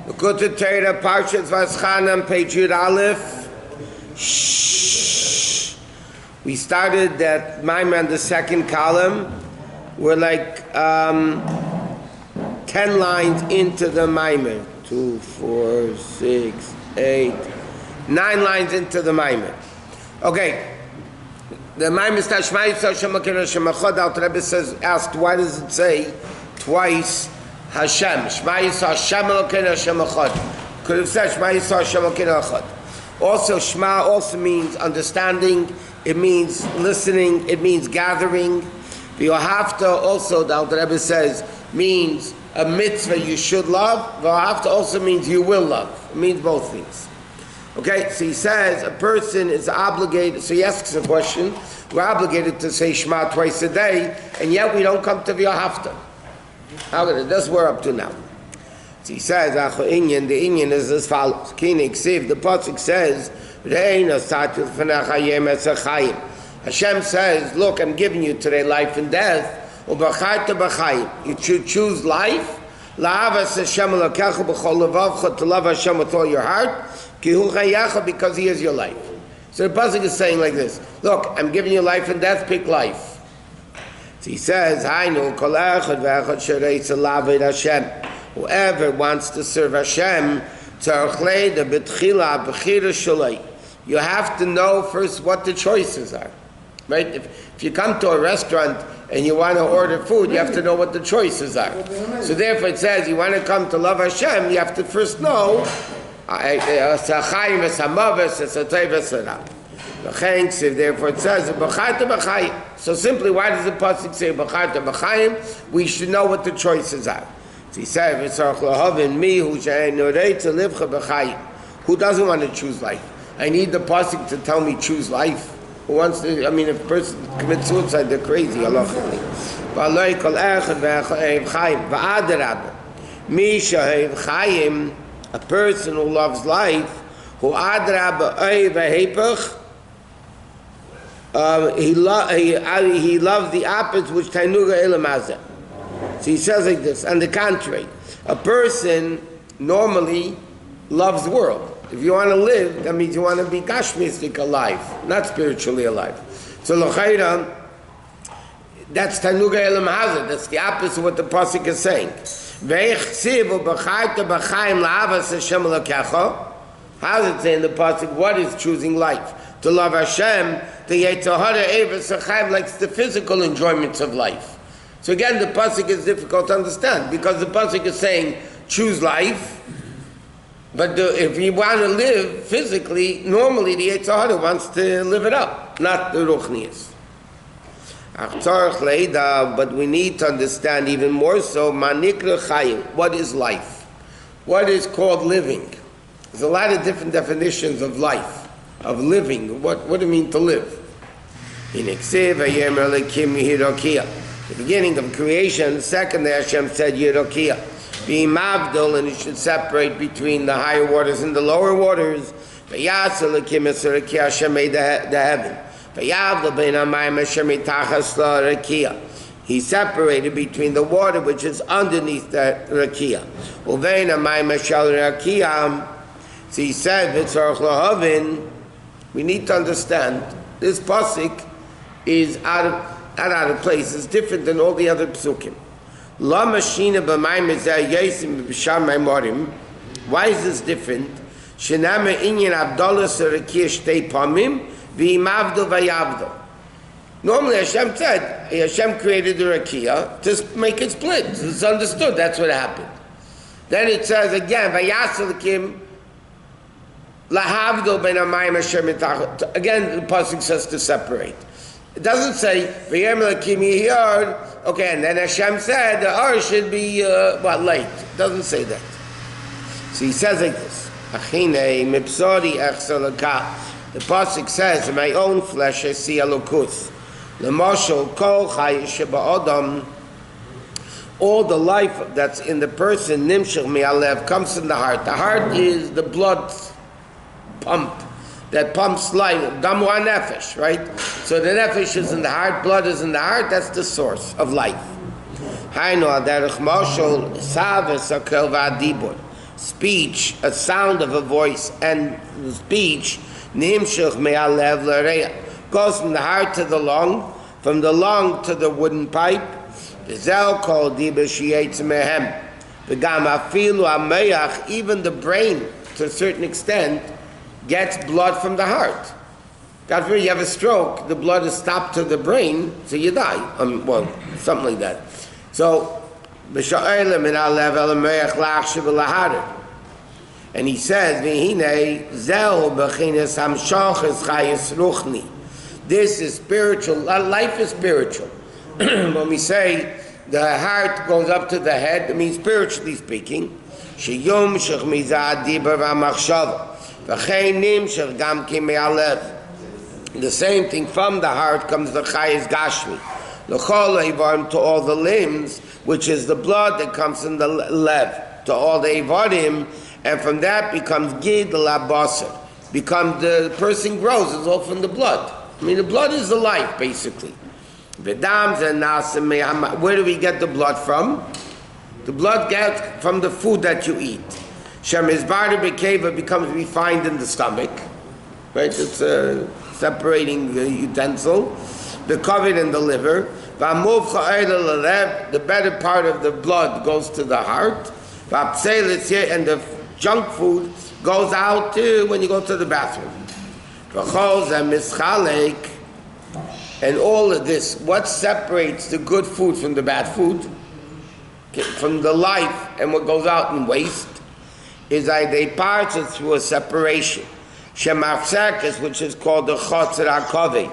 Likutei Torah, Parshas Vaeschanan, page Yud Aleph. We started that Maimer on the second column. We're like 10 lines into the Maimer. 2, 4, 6, 8, 9 lines into the Maimer. Okay. The Maimer starts Shema Yisrael Shema Kira Shema Chod. Our Rabbi says, asked, why does it say twice Hashem? Shema Yisrael Shema Kira Shema Chod. Could have said Shema Yisrael Shema Kira Chod. Also, Shema also means understanding. It means listening. It means gathering. V'yohavta also, the Alter Rebbe says, means a mitzvah you should love. V'yohavta also means you will love. It means both things. Okay, so he says a person is obligated, so he asks a question, we're obligated to say Shema twice a day, and yet we don't come to V'yohavta. That's what we're up to now. So he says, the Inyan is as follows. The Pasuk says, Hashem says, look, I'm giving you today life and death. You should choose life. To love Hashem with all your heart. Because He is your life. So the Pasuk is saying like this. Look, I'm giving you life and death, pick life. So he says, whoever wants to serve Hashem, you have to know first what the choices are. Right? If you come to a restaurant and you want to order food, you have to know what the choices are. So therefore it says, you want to come to love Hashem, you have to first know therefore it says, so simply, why does the Pasuk say we should know what the choices are. So he said, who doesn't want to choose life? I need the Pasuk to tell me choose life. Who wants to, if a person commits suicide, they're crazy. A person who loves life, who he loves the opposite, which tainuga elamazeh. So he says like this, on the contrary, a person normally loves the world. If you want to live, that means you want to be gashmistic alive, not spiritually alive. So l'chayra, that's tanuga elam hazard. That's the opposite of what the pasuk is saying. How does it say in the pasuk? What is choosing life? To love Hashem, the Yetzirah Eivas likes the physical enjoyments of life. So again, the pasuk is difficult to understand because the pasuk is saying choose life. But if you want to live physically, normally the Yetzirah wants to live it up, not the Ruchnias. But we need to understand even more so, what is life? What is called living? There's a lot of different definitions of life, of living. What do you mean to live? In the beginning of creation, the second day Hashem said Yerokia. Being mavdol, and it should separate between the higher waters and the lower waters. Hashem made the heaven. He separated between the water which is underneath the rakia. So he said, we need to understand this pasuk is not out of place. It's different than all the other psukim. Why is this different? Normally Hashem said, Hashem created the rakia to make it split. It's understood, that's what happened. Then it says again, again the pasuk says to separate. It doesn't say, okay, and then Hashem said the R should be, light. It doesn't say that. So he says like this, the pasuk says, in my own flesh I see Elokus. All the life that's in the person, comes from the heart. The heart is the blood pump that pumps life, damu nefesh, right? So the nefesh is in the heart, blood is in the heart, that's the source of life. speech, a sound of a voice, and the speech, nimshach me'alev l'reya, goes from the heart to the lung, from the lung to the wooden pipe. V'zel kol diba sheyetz mehem. V'gam afilu hameach, even the brain, to a certain extent, gets blood from the heart. God forbid you have a stroke, the blood is stopped to the brain, so you die. Well, something like that. So, and he says, this is spiritual, life is spiritual. When we say the heart goes up to the head, it means spiritually speaking. The same thing, from the heart comes the chayes gashmi. To all the limbs, which is the blood that comes from the lev, to all the ivarim, and from that becomes gid labasar. Becomes the person grows, it's all from the blood. I mean, the blood is the life, basically. Where do we get the blood from? The blood gets from the food that you eat. Shemizbar bekeva becomes refined in the stomach, right? It's separating the utensil. The covered in the liver. The better part of the blood goes to the heart. And the junk food goes out when you go to the bathroom. And all of this, what separates the good food from the bad food, from the life and what goes out in waste, is that they pass it through a separation. Shemafsekes, which is called the chotzer hakaveh.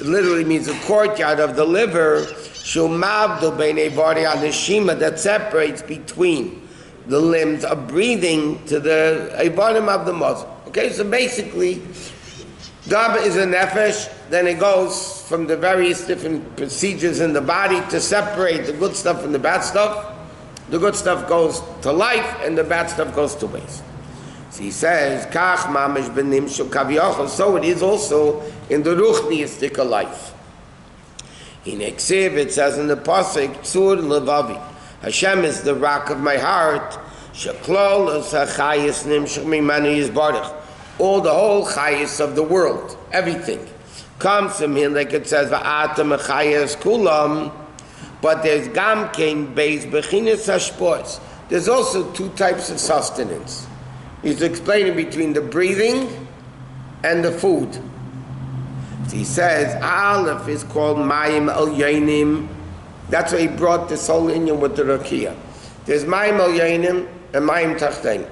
Literally means the courtyard of the liver, that separates between the limbs of breathing to the ibarim of the muzzle. Okay, so basically, Daba is a nefesh, then it goes from the various different procedures in the body to separate the good stuff from the bad stuff. The good stuff goes to life, and the bad stuff goes to waste. So he says, Kach mamish benimshu kaviyachol. So it is also in the ruchniistic life. In Eksiv, it says in the pasuk, Tzur levavi. Hashem is the rock of my heart. Sheklol l'sachayis nimshach mimanu yizbarach. All the whole chayis of the world, everything, comes from him, like it says, Va'atam chayis kulam. But there's gamkein beis bechinas hashpois. There's also two types of sustenance. He's explaining between the breathing and the food. So he says, Aleph is called Mayim El Yainim. That's why he brought this whole inyan with the Rakia. There's Mayim El Yainim and Mayim Tachtein.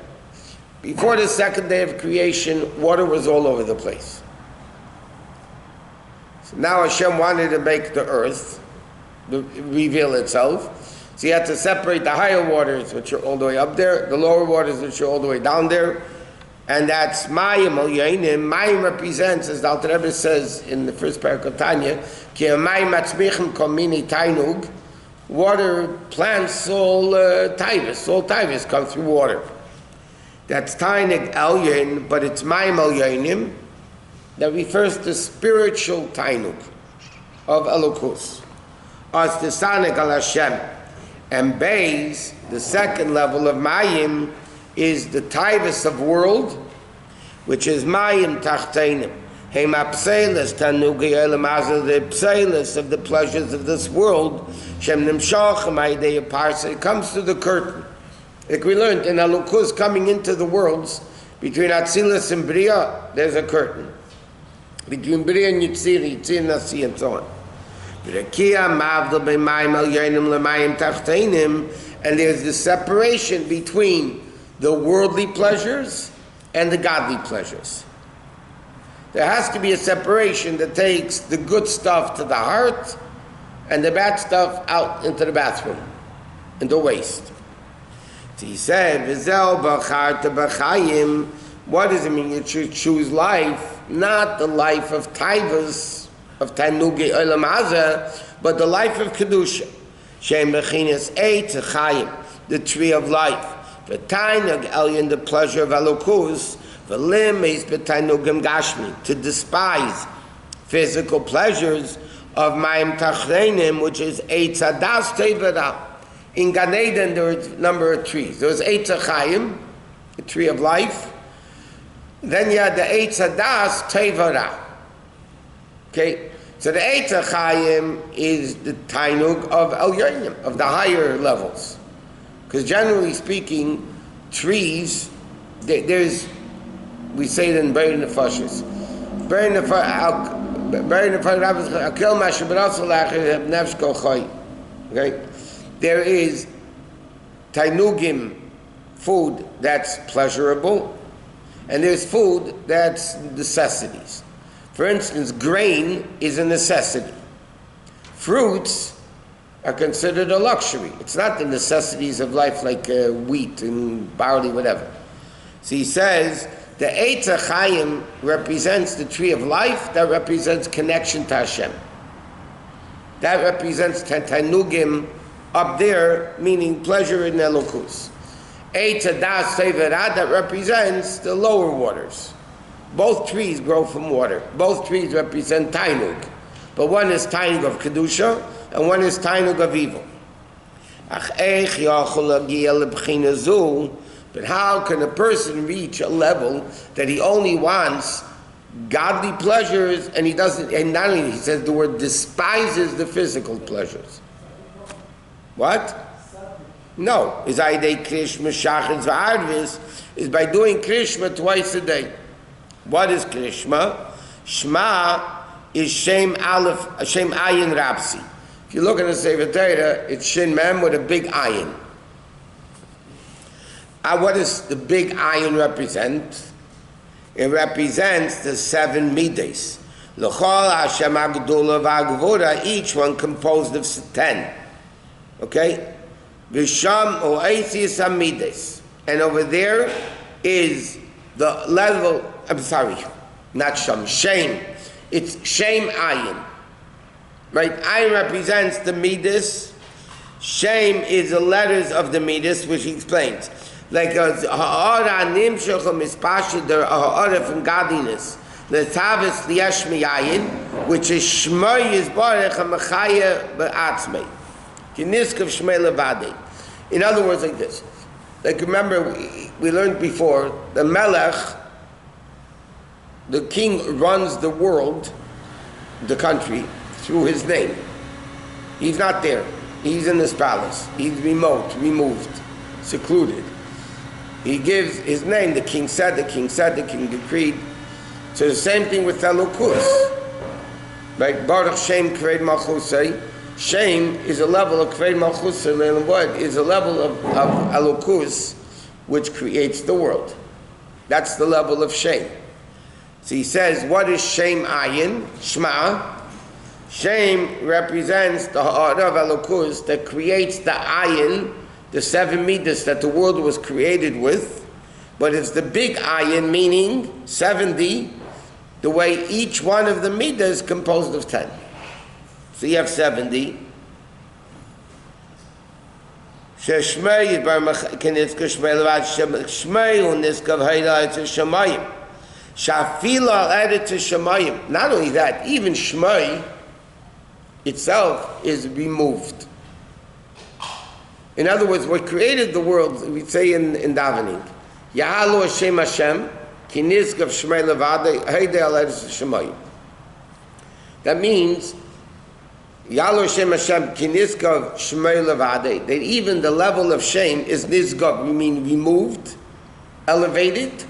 Before the second day of creation, water was all over the place. So now Hashem wanted to make the earth reveal itself. So you had to separate the higher waters, which are all the way up there, the lower waters, which are all the way down there. And that's Mayim al Yainim. Mayim represents, as the Alter Rebbe says in the first parak of Tanya, Ki Mayim atzmichem kol mini tainug. Water plants, all taivus come through water. That's Tainig al Yain, but it's Mayim al Yainim that refers to spiritual tainug of Elokus. As the Sanig al Hashem. And Beis, the second level of Mayim, is the Taivus of world, which is Mayim Tachteinim. Hema Pselis Tanugi Elamazah, the Pselis of the pleasures of this world, Shem Nimshachem Aidei Parsa, it comes through the curtain. Like we learned in Alukus, coming into the worlds, between Atzilus and Bria, there's a curtain. Between Bria and Yitzir, Yitzir and Nasi, and so on. And there's the separation between the worldly pleasures and the godly pleasures. There has to be a separation that takes the good stuff to the heart and the bad stuff out into the bathroom, into waste. So he said, what does it mean you should choose life? Not the life of taivas, of Tanugi Olam Hazeh, but the life of Kedusha. Shem Bechinas Eitz Chayim, the tree of life. V'tainug Elyon, the pleasure of Elokus. V'lim is b'tainugim Gashmi, to despise physical pleasures of Mayim Tachreinim, which is Eitz Hadas Tevera. In Gan Eden, there were a number of trees. There was Eitz HaChaim, the tree of life. Then you had the Eitz HaDas, Tevara. Okay? So the Eitz HaChaim is the Tainug of El Yonim, of the higher levels. Because generally speaking, trees, there's, we say it in Be'er Nefashis. Be'er Nefashis, okay? There is Tainugim, food that's pleasurable, and there's food that's necessities. For instance, grain is a necessity. Fruits are considered a luxury. It's not the necessities of life like wheat and barley, whatever. So he says, the Eitz HaChaim represents the tree of life, that represents connection to Hashem. That represents Tainugim up there, meaning pleasure in Elokus. Eitz HaDas Tevara, that represents the lower waters. Both trees grow from water. Both trees represent Tainug. But one is Tainug of Kedusha, and one is Tainug of evil. But how can a person reach a level that he only wants godly pleasures, and he doesn't, and not only, he says the word despises the physical pleasures. What? No. Is by doing Krishma twice a day. What is Krishma? Shema is Shem Aleph, Shem Ayin Rapsi. If you look at the Sefer Torah, it's Shin Mem with a big Ayin. What does the big Ayin represent? It represents the 7 Midas. L'chol Hashem Agdula V'Agvura, each one composed of 10. Okay? V'sham Oasis Midas. And over there is the level, I'm sorry, not Sham, Shem. It's Shem Ayin. Right? Ayin represents the Midas. Shem is the letters of the Midas, which he explains. Like ha'ara nimshachum is pashid, the ha'ara from godliness. The tavis liyashmi ayin, which is shmoi is barech ha'machaya ba'atzmei. Kiniskav shmei levadei. In other words, like this. Like remember, we learned before, the melech, the king runs the world, the country, through his name. He's not there. He's in his palace. He's remote, removed, secluded. He gives his name, the king said, the king decreed. So the same thing with Elokus. Right? Baruch Shem Kved Malchusay. Shem is a level of Kved Malchusay, what is a level of Elokus, which creates the world. That's the level of Shem. So he says, what is Shem Ayin? Shema. Shem represents the heart of Elokus that creates the Ayin, the 7 Midas that the world was created with, but it's the big Ayin, meaning 70, the way each one of the Midas is composed of 10. So you have 70. Not only that, even Shmei itself is removed. In other words, what created the world, we say in davening, Yahalu Hashem Hashem, ki nizgav shmei levadei, heidei al eretz shemayim. That means, Yahalu Hashem Hashem, ki nizgav shmei levadei, that even the level of shame is nizgav, we mean removed, elevated,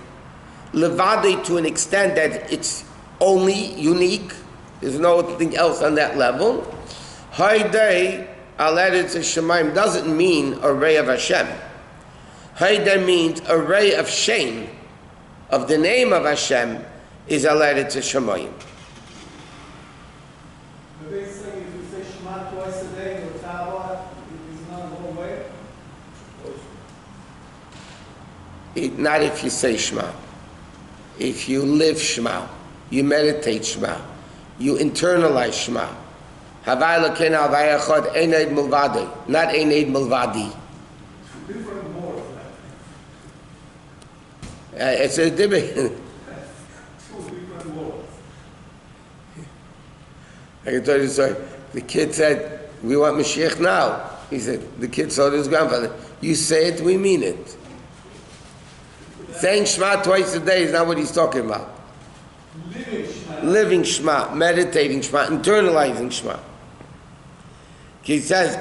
levadei to an extent that it's only unique, there's nothing else on that level. Heidei al eretz shemayim doesn't mean a ray of Hashem. Haida means a ray of shame of the name of Hashem is al eretz shemayim. The big thing is you say Shema twice a day or Tava, it's not the whole way? Not if you say Shema. If you live Shema, you meditate Shema, you internalize Shema. Havai Elokeinu Havai Echad Ein Eid Milvadei, not Ein Eid Milvadi. Different words. It's a debate. 2 different words. I can tell you the story. The kid said, "We want Mashiach now." He said, the kid saw his grandfather. You say it, we mean it. Saying Shema twice a day is not what he's talking about. Living Shema, meditating Shema, internalizing Shema. He says,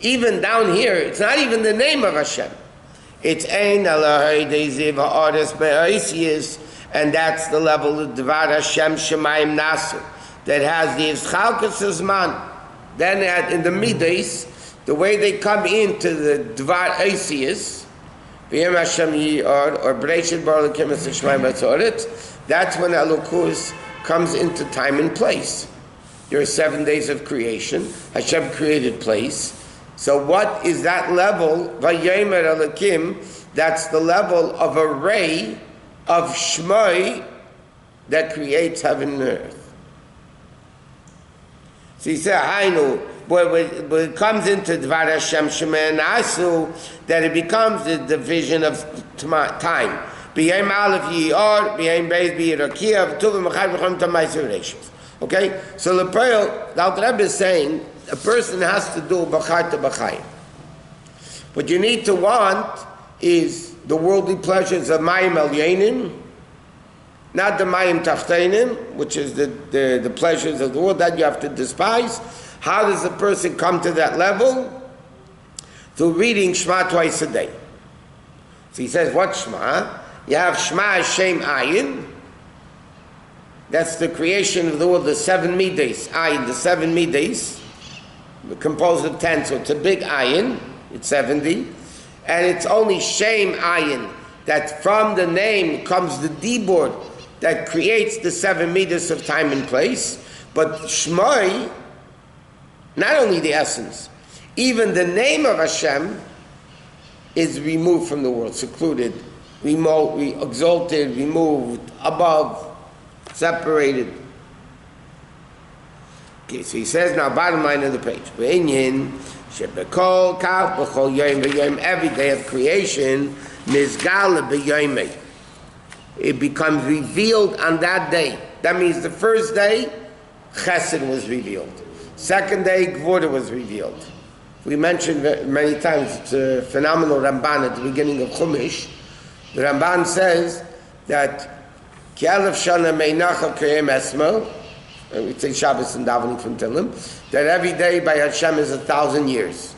even down here, it's not even the name of Hashem. It's Ein Elohei and that's the level of Dvar Hashem Shemayim Nasu that has the Yitzchalkus Zman. Then in the Midas, the way they come into the Dvar Eisius, V'yem Hashem Yiyar, or Bereshit Bar Elokim Es Shemayim Batzoret, that's when Elokus comes into time and place. There are 7 days of creation. Hashem created place. So what is that level? Vayemer Elokim, that's the level of a ray of Shmoi that creates heaven and earth. So he said, Hainu, when it comes into Dvar Hashem Shema and Asu, that it becomes the division of time. B'yem Aleph Yiyar, b'yem Beis B'yirakia, v'tuvim Echad v'chom Tamayis V'reishis. Okay? So the Alter Rebbe is saying, a person has to do B'char to B'chayim. What you need to want is the worldly pleasures of Mayim Elyonim, not the Mayim Tachteinim, which is the pleasures of the world that you have to despise. How does a person come to that level? Through reading Shema twice a day. So he says, what Shema? You have Shema Hashem Ayin. That's the creation of the world, the 7 Midas. Ayin, the 7 Midas, composed of 10, so it's a big Ayin, it's 70. And it's only Shem Ayin, that from the name comes the D-board that creates the 7 Midas of time and place. But Shmoi, not only the essence, even the name of Hashem is removed from the world, secluded, remote, exalted, removed, above, separated. Okay, so he says now, bottom line of the page. Every day of creation, it becomes revealed on that day. That means the first day, Chesed was revealed. Second day, Gvura was revealed. We mentioned many times, it's a phenomenal Ramban at the beginning of Chumash. The Ramban says that Ki Elef Shana Meinacha K'yem Esmo, we say Shabbos and davening from Tehillim, that every day by Hashem is 1,000 years.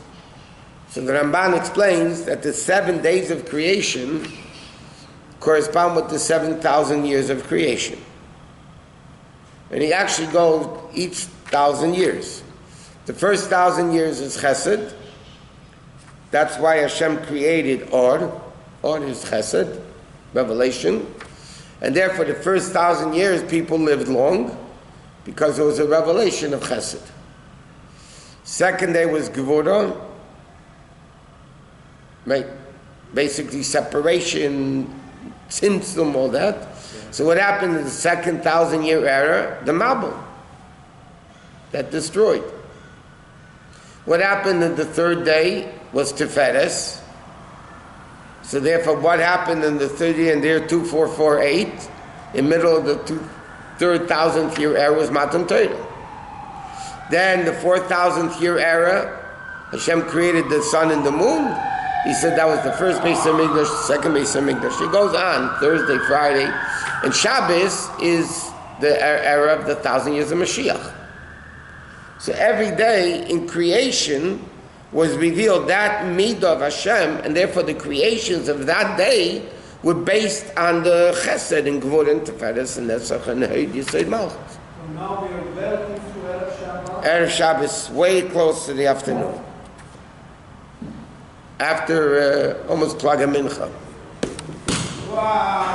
So the Ramban explains that the 7 days of creation correspond with the 7,000 years of creation. And he actually goes each 1,000 years. The first 1,000 years is Chesed. That's why Hashem created Or. Or is Chesed, revelation. And therefore the first 1,000 years people lived long because it was a revelation of Chesed. Second day was Gevura, right? Basically separation, tzimtzum, all that. Yeah. So what happened in the second 1,000-year era? The Mabul that destroyed. What happened in the third day was Tiferes. So therefore, what happened in the third year and there 2448, in the middle of the third 1,000th year era was Matan Torah. Then the 4,000th year era, Hashem created the sun and the moon. He said that was the first Beis HaMikdash, the second Beis HaMikdash. It goes on, Thursday, Friday. And Shabbos is the era of the 1,000 years of Mashiach. So every day in creation was revealed that midah of Hashem, and therefore the creations of that day were based on the Chesed and Gvur and Tiferes and Netzach and Hod Yisod Malchus. So now we are well into Erev Shabbos. Erev Shabbos, way close to the afternoon. After almost Plaga Mincha. Wow!